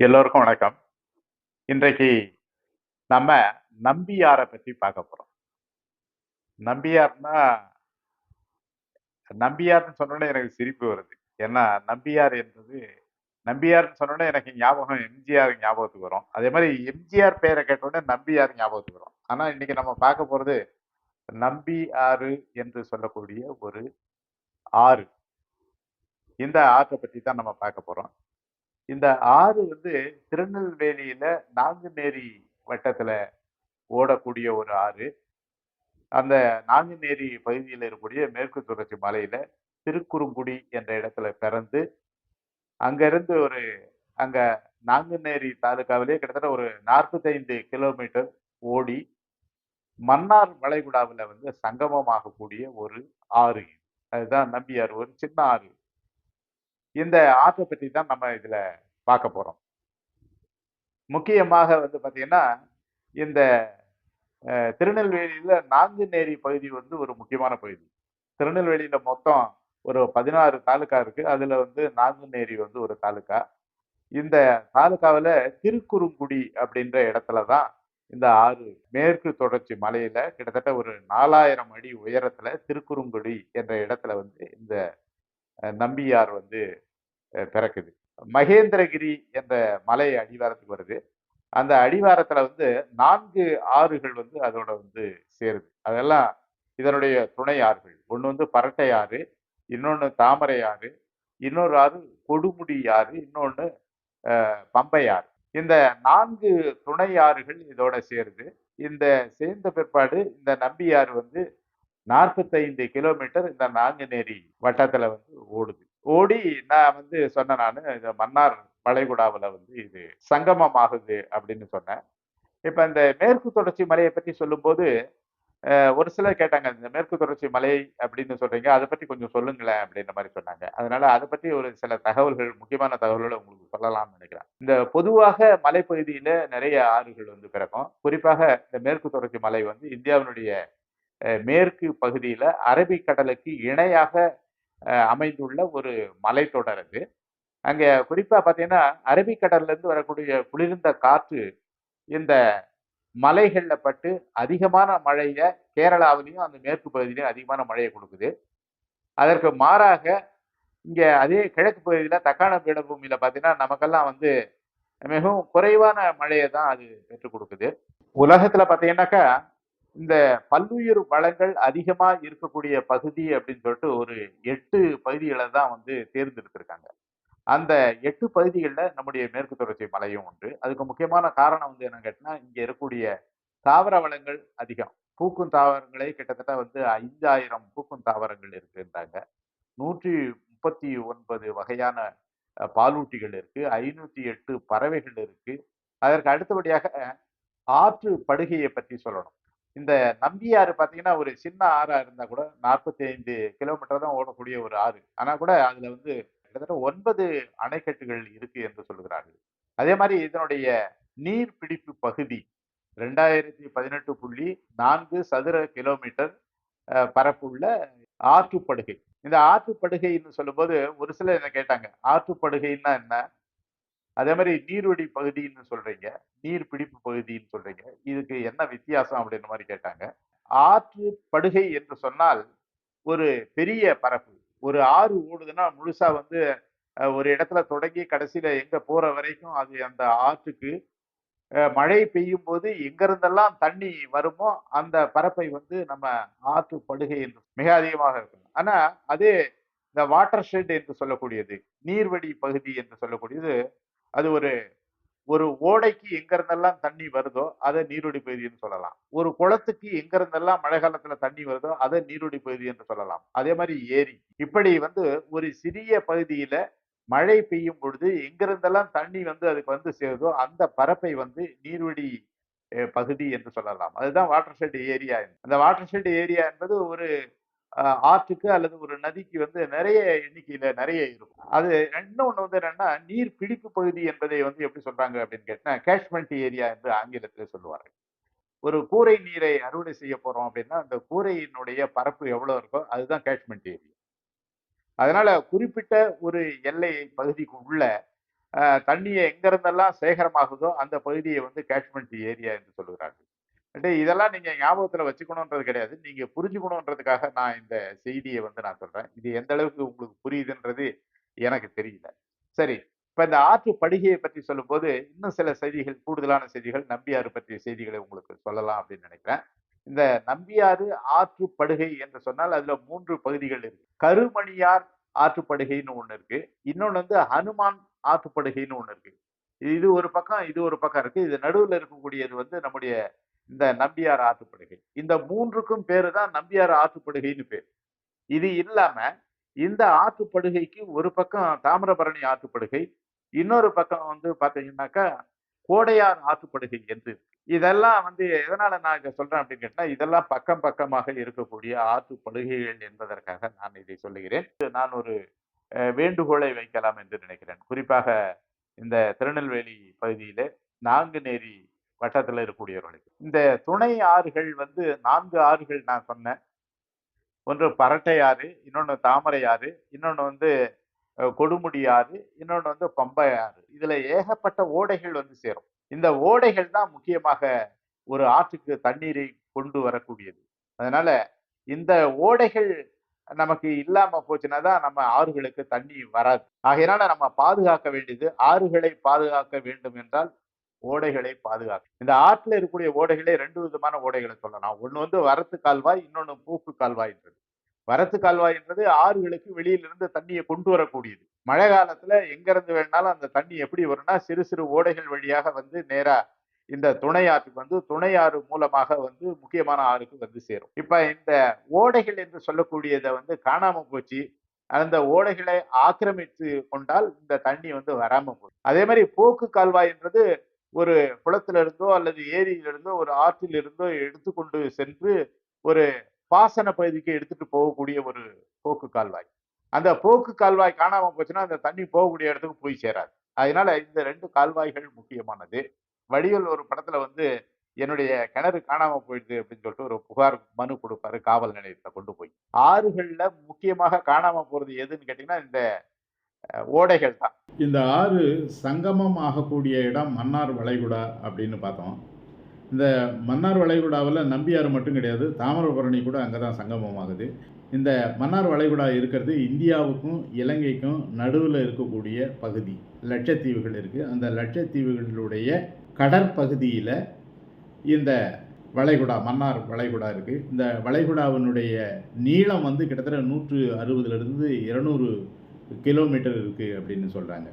எல்லோருக்கும் வணக்கம். இன்றைக்கு நம்ம நம்பியார பத்தி பார்க்க போறோம். நம்பியார்னா, நம்பியார்ன்னு சொன்னோனே எனக்கு சிரிப்பு வருது. ஏன்னா, நம்பியார் என்பது நம்பியார்ன்னு சொன்னோனே எனக்கு ஞாபகம் எம்ஜிஆர் ஞாபகத்துக்கு வரும். அதே மாரி எம்ஜிஆர் பெயர கேட்டவுடனே நம்பியார் ஞாபகத்துக்கு வரும். ஆனா, இன்னைக்கு நம்ம பார்க்க போறது நம்பி ஆறு என்று சொல்லக்கூடிய ஒரு ஆறு. இந்த ஆற்ற பத்தி தான் நம்ம பார்க்க போறோம். இந்த ஆறு வந்து திருநெல்வேலியில நாங்குநேரி வட்டத்துல ஓடக்கூடிய ஒரு ஆறு. அந்த நாங்குநேரி பகுதியில் இருக்கக்கூடிய மேற்கு தொடர்ச்சி மலையில திருக்குறுங்குடி என்ற இடத்துல பிறந்து அங்கிருந்து அங்க நாங்குநேரி தாலுகாவிலே கிட்டத்தட்ட ஒரு 45 கிலோமீட்டர் ஓடி மன்னார் வளைகுடாவில் வந்து சங்கமமாகக்கூடிய ஒரு ஆறு இது. அதுதான் நம்பியாறு, ஒரு சின்ன ஆறு. இந்த ஆற்றை பற்றி தான் நம்ம இதுல பார்க்க போறோம். முக்கியமாக வந்து பாத்தீங்கன்னா, இந்த திருநெல்வேலியில நாங்குநேரி பகுதி வந்து ஒரு முக்கியமான பகுதி. திருநெல்வேலியில மொத்தம் ஒரு 16 தாலுகா இருக்கு. அதுல வந்து நாங்குநேரி வந்து ஒரு தாலுகா. இந்த தாலுகாவுல திருக்குறுங்குடி அப்படின்ற இடத்துல தான் இந்த ஆறு மேற்கு தொடர்ச்சி மலையில கிட்டத்தட்ட ஒரு 4000 அடி உயரத்துல திருக்குறுங்குடி என்ற இடத்துல வந்து இந்த நம்பியார் வந்து பிறக்குது. மகேந்திரகிரி என்ற மலை அடிவாரத்துக்கு வருது. அந்த அடிவாரத்துல வந்து 4 ஆறுகள் வந்து அதோட வந்து சேருது. அதெல்லாம் இதனுடைய துணை ஆறுகள். ஒண்ணு வந்து பரட்டை ஆறு, இன்னொன்னு தாமரை ஆறு, இன்னொரு ஆறு கொடுமுடி ஆறு, இன்னொன்னு பம்பை ஆறு. இந்த 4 துணை ஆறுகள் இதோட சேருது. இந்த சேர்ந்த பிற்பாடு இந்த நம்பியாறு வந்து 45 கிலோமீட்டர் இந்த நாங்குநேரி வட்டத்துல வந்து ஓடுது. ஓடி நான் வந்து சொன்னேன் நானு, இந்த மன்னார் வளைகுடாவுல வந்து இது சங்கமம் ஆகுது அப்படின்னு சொன்னேன். இப்ப இந்த மேற்கு தொடர்ச்சி மலையை பற்றி சொல்லும்போது, ஒரு சிலர் கேட்டாங்க, இந்த மேற்கு தொடர்ச்சி மலை அப்படின்னு சொல்றீங்க, அதை பற்றி கொஞ்சம் சொல்லுங்களேன் அப்படின்ற மாதிரி சொன்னாங்க. அதனால அதை பற்றி ஒரு சில தகவல்கள், முக்கியமான தகவல்களை உங்களுக்கு சொல்லலாம்னு நினைக்கிறேன். இந்த பொதுவாக மலைப்பகுதியில நிறைய ஆறுகள் வந்து பிறக்கும். குறிப்பாக இந்த மேற்கு தொடர்ச்சி மலை வந்து இந்தியாவினுடைய மேற்கு பகுதியில அரபிக்கடலுக்கு இணையாக அமைந்துள்ள ஒரு மலைத்தொடர் அது. அங்க குறிப்பா பாத்தீங்கன்னா, அரபிக்கடல்ல இருந்து வரக்கூடிய குளிர்ந்த காற்று இந்த மலைகள்ல பட்டு அதிகமான மழைய கேரளாவிலையும் அந்த மேற்கு பகுதியிலையும் அதிகமான மழையை கொடுக்குது. அதற்கு மாறாக இங்க அதே கிழக்கு பகுதியில தக்காண பீடபூமியில பாத்தீங்கன்னா, நமக்கெல்லாம் வந்து மிகவும் குறைவான மழையை தான் அது பெற்றுக் கொடுக்குது. உலகத்துல பாத்தீங்கன்னாக்கா, இந்த பல்லுயிர் வளங்கள் அதிகமா இருக்கக்கூடிய பகுதி அப்படின்னு சொல்லிட்டு ஒரு 8 பகுதிகளை தான் வந்து தேர்ந்தெடுத்திருக்காங்க. அந்த 8 பகுதிகள்ல நம்முடைய மேற்கு தொடர்ச்சி மலையும் உண்டு. அதுக்கு முக்கியமான காரணம் வந்து என்னன்னு கேட்டீங்கன்னா, இங்க இருக்கக்கூடிய தாவர வளங்கள் அதிகம். பூக்கும் தாவரங்களே கிட்டத்தட்ட வந்து 5000 பூக்கும் தாவரங்கள் இருக்குன்றாங்க. 139 வகையான பாலூட்டிகள் இருக்கு. 508 பறவைகள் இருக்கு. அதற்கு அடுத்தபடியாக ஆற்று படுகையை பற்றி சொல்லணும். இந்த நம்பியாறு பார்த்தீங்கன்னா, ஒரு சின்ன ஆறா இருந்தா கூட 45 கிலோமீட்டர் தான் ஓடக்கூடிய ஒரு ஆறு. ஆனா கூட அதுல வந்து கிட்டத்தட்ட 9 அணைக்கட்டுகள் இருக்கு என்று சொல்லுகிறார்கள். அதே மாரி இதனுடைய நீர்பிடிப்பு பகுதி 2018.4 சதுர கிலோமீட்டர் பரப்புள்ள ஆற்றுப்படுகை. இந்த ஆற்றுப்படுகைன்னு சொல்லும்போது ஒரு சிலர் என்ன கேட்டாங்க, ஆற்றுப்படுகைன்னா என்ன? அதே மாரி நீர்வழி பகுதின்னு சொல்றீங்க, நீர் பிடிப்பு பகுதின்னு சொல்றீங்க. இதுக்கு என்ன வித்தியாசம் அப்படின்ற மாரி கேட்டாங்க. ஆற்று படுகை என்று சொன்னால் ஒரு பெரிய பரப்பு. ஒரு ஆறு ஓடுதுன்னா முழுசா வந்து ஒரு இடத்துல தொடங்கி கடைசியில எங்க போற வரைக்கும் அது அந்த ஆற்றுக்கு மழை பெய்யும்போது எங்கிருந்தெல்லாம் தண்ணி வருமோ அந்த பரப்பை வந்து நம்ம ஆற்று படுகை என்று மிக அதிகமாக இருக்கும். ஆனா அதே இந்த வாட்டர் ஷெட் என்று சொல்லக்கூடியது, நீர்வழி பகுதி என்று சொல்லக்கூடியது, அது ஒரு ஒரு ஓடைக்கு எங்க இருந்தெல்லாம் தண்ணி வருதோ அதை நீர்வழி பகுதின்னு சொல்லலாம். ஒரு குளத்துக்கு எங்க இருந்தெல்லாம் மழை காலத்துல தண்ணி வருதோ அதை நீர்வழி பகுதி என்று சொல்லலாம். அதே மாதிரி ஏரி. இப்படி வந்து ஒரு சிறிய பகுதியில மழை பெய்யும் பொழுது எங்கிருந்தெல்லாம் தண்ணி வந்து அதுக்கு வந்து சேருதோ அந்த பரப்பை வந்து நீர்வழி பகுதி என்று சொல்லலாம். அதுதான் வாட்டர் ஷெட் ஏரியா. அந்த வாட்டர் ஷெட் ஏரியா என்பது ஒரு ஆற்றுக்கு அல்லது ஒரு நதிக்கு வந்து நிறைய எண்ணிக்கையில நிறைய இருக்கும். அது இன்னொன்னு வந்து என்னன்னா, நீர் பிடிப்பு பகுதி என்பதை வந்து எப்படி சொல்றாங்க அப்படின்னு கேட்டா, கேட்ச்மெண்ட் ஏரியா என்று ஆங்கிலத்திலே சொல்லுவார்கள். ஒரு கூரை நீரை அறுவடை செய்ய போறோம் அப்படின்னா, அந்த கூரையினுடைய பரப்பு எவ்வளவு இருக்கோ அதுதான் கேட்ச்மெண்ட் ஏரியா. அதனால குறிப்பிட்ட ஒரு எல்லை பகுதிக்கு உள்ள தண்ணியை எங்கிருந்தெல்லாம் சேகரமாகுதோ அந்த பகுதியை வந்து கேட்ச்மெண்ட் ஏரியா என்று சொல்லுகிறார்கள். இதெல்லாம் நீங்க ஞாபகத்துல வச்சுக்கணுன்றது கிடையாது. நீங்க புரிஞ்சுக்கணுன்றதுக்காக நான் இந்த செய்திய வந்து நான் சொல்றேன். இது எந்த அளவுக்கு உங்களுக்கு புரியுதுன்றது எனக்கு தெரியல. சரி. இப்ப இந்த ஆற்று படுகையை பற்றி சொல்லும்போது, இன்னும் சில செய்திகள், கூடுதலான செய்திகள், நம்பியாறு பற்றிய செய்திகளை உங்களுக்கு சொல்லலாம் அப்படின்னு நினைக்கிறேன். இந்த நம்பியாறு ஆற்று படுகை என்று சொன்னால் அதுல 3 பகுதிகள் இருக்கு. கருமணியார் ஆற்றுப்படுகைன்னு ஒண்ணு இருக்கு. இன்னொன்னு வந்து ஹனுமான் ஆற்றுப்படுகைன்னு ஒண்ணு இருக்கு. இது ஒரு பக்கம், இது ஒரு பக்கம் இருக்கு. இது நடுவுல இருக்கக்கூடியது வந்து நம்முடைய இந்த நம்பியார் ஆற்றுப்படுகை. இந்த 3க்கும் பேரு தான் நம்பியார் ஆற்றுப்படுகைன்னு பேரு. இது இல்லாம இந்த ஆற்றுப்படுகைக்கு ஒரு பக்கம் தாமிரபரணி ஆற்றுப்படுகை, இன்னொரு பக்கம் வந்து பாத்தீங்கன்னாக்கா கோடையார் ஆற்றுப்படுகை என்று இருக்கு. இதெல்லாம் வந்து எதனால நான் இத சொல்றேன் அப்படின்னு கேட்டா, இதெல்லாம் பக்கம் பக்கமாக இருக்கக்கூடிய ஆற்றுப்படுகைகள் என்பதற்காக நான் இதை சொல்லுகிறேன். நான் ஒரு வேண்டுகோளை வைக்கலாம் என்று நினைக்கிறேன். குறிப்பாக இந்த திருநெல்வேலி பகுதியிலே நாங்குநேரி வட்டத்துல இருக்கக்கூடியவர்களுக்கு. இந்த துணை ஆறுகள் வந்து 4 ஆறுகள் நான் சொன்னேன். ஒன்று பரட்டை ஆறு, இன்னொன்னு தாமரை ஆறு, இன்னொன்னு வந்து கொடுமுடி ஆறு, இன்னொன்னு வந்து பம்பை ஆறு. இதுல ஏகப்பட்ட ஓடைகள் வந்து சேரும். இந்த ஓடைகள் தான் முக்கியமாக ஒரு ஆற்றுக்கு தண்ணீரை கொண்டு வரக்கூடியது. அதனால இந்த ஓடைகள் நமக்கு இல்லாம போச்சுன்னா தான் நம்ம ஆறுகளுக்கு தண்ணி வராது. ஆகையினால நம்ம பாதுகாக்க வேண்டியது, ஆறுகளை பாதுகாக்க வேண்டும் என்றால் ஓடைகளை பாதுகாக்க. இந்த ஆற்றுல இருக்கக்கூடிய ஓடைகளே 2 விதமான ஓடைகளை சொல்லலாம். ஒண்ணு வந்து வரத்து கால்வாய், இன்னொன்னு பூக்கு கால்வாய்ன்றது. வரத்து கால்வாய் என்பது ஆறுகளுக்கு வெளியிலிருந்து தண்ணியை கொண்டு வரக்கூடியது. மழை காலத்துல எங்க இருந்து வேணாலும் அந்த தண்ணி எப்படி வரும்னா சிறு சிறு ஓடைகள் வழியாக வந்து நேரா இந்த துணை ஆற்றுக்கு வந்து துணை ஆறு மூலமாக வந்து முக்கியமான ஆறுக்கு வந்து சேரும். இப்ப இந்த ஓடைகள் என்று சொல்லக்கூடியதை வந்து காணாம போச்சு. அந்த ஓடைகளை ஆக்கிரமித்து கொண்டால் இந்த தண்ணி வந்து வராம போகும். அதே மாதிரி போக்கு கால்வாய் என்றது ஒரு குளத்திலிருந்தோ அல்லது ஏரியிலிருந்தோ ஒரு ஆற்றிலிருந்தோ எடுத்துக்கொண்டு சென்று ஒரு பாசன பகுதிக்கு எடுத்துட்டு போகக்கூடிய ஒரு போக்கு கால்வாய். அந்த போக்கு கால்வாய் காணாம போச்சுன்னா அந்த தண்ணி போகக்கூடிய இடத்துக்கு போய் சேராது. அதனால இந்த 2 கால்வாய்கள் முக்கியமானது. வடிவேல் ஒரு படத்துல வந்து என்னுடைய கிணறு காணாம போயிடுது அப்படின்னு சொல்லிட்டு ஒரு புகார் மனு கொடுப்பாரு காவல் நிலையத்துல கொண்டு போய். ஆறுகள்ல முக்கியமாக காணாம போறது எதுன்னு கேட்டீங்கன்னா இந்த ஓடைகள் தான். இந்த ஆறு சங்கமம் ஆகக்கூடிய இடம் மன்னார் வளைகுடா அப்படின்னு பார்த்தோம். இந்த மன்னார் வளைகுடாவில் நம்பியாறு மட்டும் கிடையாது, தாமிரபரணி கூட அங்கே தான் சங்கமம் ஆகுது. இந்த மன்னார் வளைகுடா இருக்கிறது இந்தியாவுக்கும் இலங்கைக்கும் நடுவில் இருக்கக்கூடிய பகுதி. லட்சத்தீவுகள் இருக்குது. அந்த லட்சத்தீவுகளுடைய கடற்பகுதியில் இந்த வளைகுடா, மன்னார் வளைகுடா இருக்குது. இந்த வளைகுடாவினுடைய நீளம் வந்து கிட்டத்தட்ட 160லிருந்து 200 கிலோமீட்டர் இருக்குது அப்படின்னு சொல்கிறாங்க.